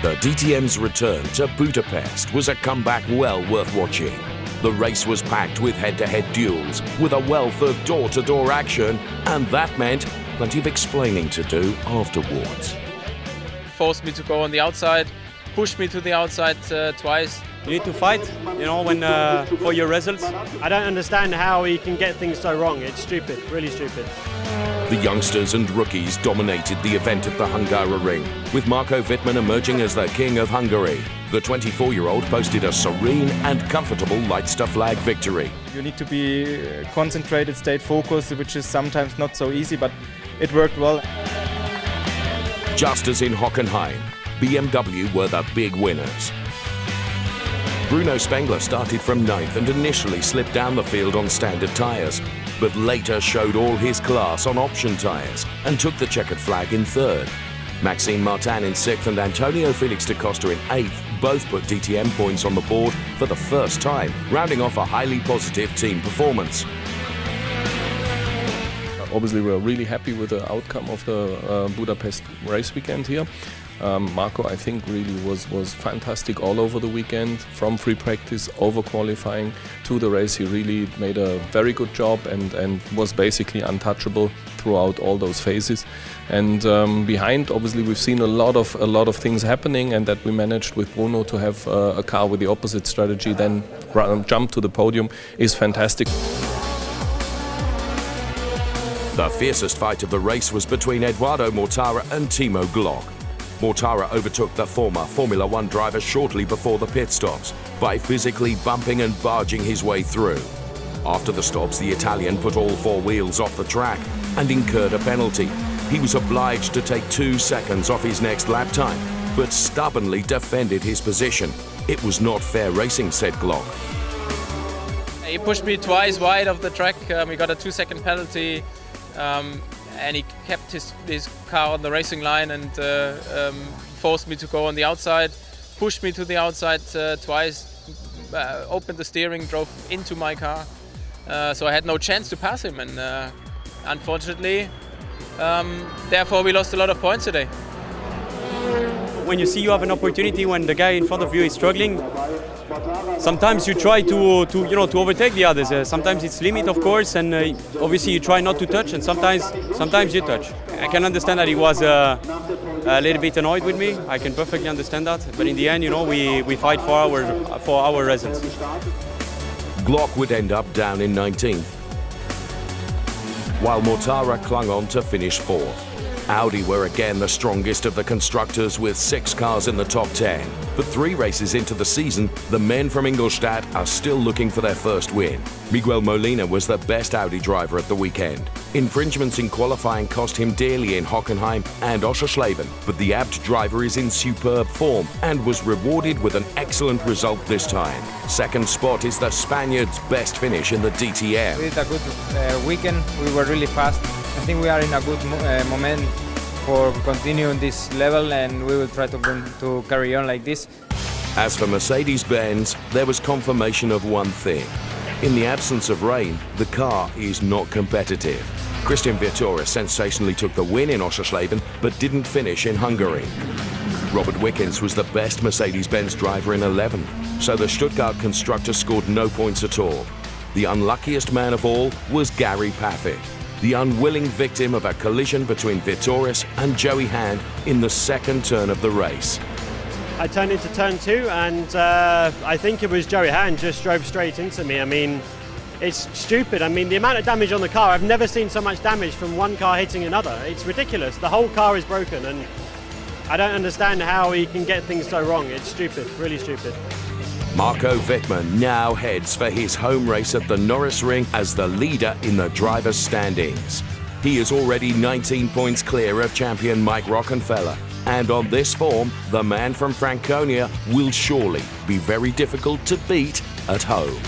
The DTM's return to Budapest was a comeback well worth watching. The race was packed with head-to-head duels, with a wealth of door-to-door action, and that meant plenty of explaining to do afterwards. Forced me to go on the outside, pushed me to the outside twice. You need to fight, when for your results. I don't understand how he can get things so wrong. It's stupid, really stupid. The youngsters and rookies dominated the event at the Hungaroring, with Marko Wittmann emerging as the King of Hungary. The 24-year-old posted a serene and comfortable Leitster flag victory. You need to be concentrated, stay focused, which is sometimes not so easy, but it worked well. Just as in Hockenheim, BMW were the big winners. Bruno Spengler started from 9th and initially slipped down the field on standard tyres, but later showed all his class on option tyres and took the checkered flag in 3rd. Maxime Martin in 6th and Antonio Felix da Costa in 8th both put DTM points on the board for the first time, rounding off a highly positive team performance. Obviously, we're really happy with the outcome of the Budapest race weekend here. Marko, I think, really was fantastic all over the weekend, from free practice, over qualifying to the race. He really made a very good job and was basically untouchable throughout all those phases. And behind, obviously, we've seen a lot of things happening, and that we managed with Bruno to have a car with the opposite strategy, then jump to the podium, is fantastic. The fiercest fight of the race was between Eduardo Mortara and Timo Glock. Mortara overtook the former Formula One driver shortly before the pit stops by physically bumping and barging his way through. After the stops, the Italian put all 4 wheels off the track and incurred a penalty. He was obliged to take 2 seconds off his next lap time, but stubbornly defended his position. It was not fair racing, said Glock. He pushed me twice wide of the track. We got a 2-second penalty. And he kept his car on the racing line and forced me to go on the outside, pushed me to the outside twice, opened the steering, drove into my car. So I had no chance to pass him, and unfortunately, therefore we lost a lot of points today. When you see you have an opportunity when the guy in front of you is struggling, sometimes you try to overtake the others. Sometimes it's limit, of course, and obviously you try not to touch, and sometimes you touch. I can understand that he was a little bit annoyed with me. I can perfectly understand that. But in the end, we fight for our results. Glock would end up down in 19th, while Mortara clung on to finish 4th. Audi were again the strongest of the constructors with 6 cars in the top 10. But 3 races into the season, the men from Ingolstadt are still looking for their first win. Miguel Molina was the best Audi driver at the weekend. Infringements in qualifying cost him dearly in Hockenheim and Oschersleben, but the Abt driver is in superb form and was rewarded with an excellent result this time. 2nd spot is the Spaniard's best finish in the DTM. We did a good weekend. We were really fast. I think we are in a good moment for continuing this level, and we will try to carry on like this. As for Mercedes-Benz, there was confirmation of one thing. In the absence of rain, the car is not competitive. Christian Viatora sensationally took the win in Oschersleben, but didn't finish in Hungary. Robert Wickens was the best Mercedes-Benz driver in 11th, so the Stuttgart constructor scored no points at all. The unluckiest man of all was Gary Paffett, the unwilling victim of a collision between Vitoris and Joey Hand in the 2nd turn of the race. I turned into turn 2 and I think it was Joey Hand just drove straight into me. I mean, it's stupid. I mean, the amount of damage on the car, I've never seen so much damage from one car hitting another. It's ridiculous. The whole car is broken, and I don't understand how he can get things so wrong. It's stupid, really stupid. Marko Wittmann now heads for his home race at the Norrisring as the leader in the drivers' standings. He is already 19 points clear of champion Mike Rockenfeller, and on this form, the man from Franconia will surely be very difficult to beat at home.